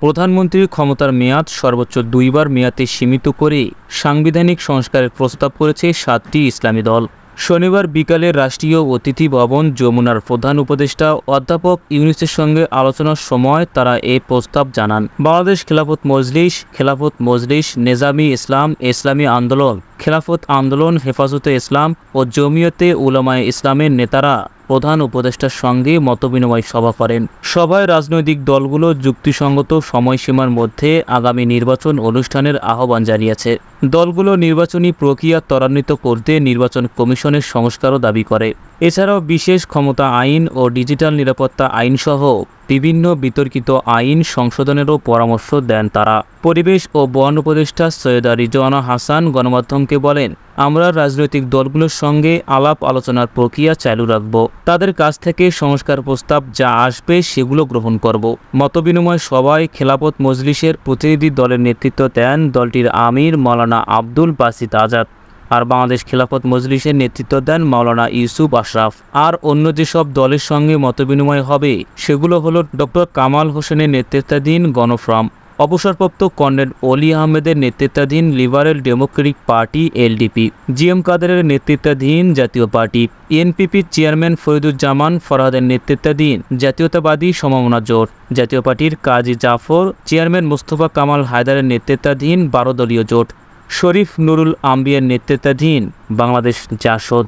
প্রধানমন্ত্রীর ক্ষমতার মেয়াদ সর্বোচ্চ 2 বার মেয়াদে সীমিত করে সাংবিধানিক সংস্কারের প্রস্তাব করেছে 7টি ইসলামী দল। শনিবার বিকালে রাষ্ট্রীয় অতিথি ভবন যমুনার প্রধান উপদেষ্টা অধ্যাপক ইউনূসের সঙ্গে আলোচনার সময় তারা এই প্রস্তাব জানান। বাংলাদেশ খেলাফত মজলিস, নেজামি ইসলাম, ইসলামী আন্দোলন, খেলাফত আন্দোলন, হেফাজতে ইসলাম ও জমিয়তে উলামায়ে ইসলামের নেতারা প্রধান উপদেষ্টার সঙ্গে মতবিনিময় সভা করেন। সভায় রাজনৈতিক দলগুলো যুক্তিসঙ্গত সময়সীমার মধ্যে আগামী নির্বাচন অনুষ্ঠানের আহ্বান জানিয়েছে। দলগুলো নির্বাচনী প্রক্রিয়া ত্বরান্বিত করতে নির্বাচন কমিশনের সংস্কারও দাবি করে। এছাড়াও বিশেষ ক্ষমতা আইন ও ডিজিটাল নিরাপত্তা আইনসহ বিভিন্ন বিতর্কিত আইন সংশোধনেরও পরামর্শ দেন তারা। পরিবেশ ও বন উপদেষ্টা সৈয়দা রিজওয়ানা হাসান গণমাধ্যমকে বলেন, আমরা রাজনৈতিক দলগুলোর সঙ্গে আলাপ আলোচনার প্রক্রিয়া চালু রাখব। তাদের কাছ থেকে সংস্কার প্রস্তাব যা আসবে সেগুলো গ্রহণ করব। মতবিনিময় সভায় খেলাফত মজলিসের প্রতিনিধি দলের নেতৃত্ব দেন দলটির আমির মাওলানা আব্দুল বাসিত আজাদ, আর বাংলাদেশ খেলাফত মজলিসের নেতৃত্ব দেন মাওলানা ইউসুফ আশরাফ। আর অন্য যেসব দলের সঙ্গে মতবিনিময় হবে সেগুলো হলো ডক্টর কামাল হোসেনের নেতৃত্বাধীন গণফ্রন্ট, অবসরপ্রাপ্ত কর্নেল অলি আহমেদের নেতৃত্বাধীন liberal Democratic party LDP, GM কাদেরের নেতৃত্বাধীন জাতীয় পার্টি, এনপিপির চেয়ারম্যান ফরিদুজ্জামান ফরহাদের নেতৃত্বাধীন জাতীয়তাবাদী সমমনা জোট, জাতীয় পার্টির কাজী জাফর, চেয়ারম্যান মোস্তফা কামাল হায়দারের নেতৃত্বাধীন 12 দলীয় জোট, শরীফ নুরুল আম্বিয়ার নেতৃত্বাধীন বাংলাদেশ জাসদ।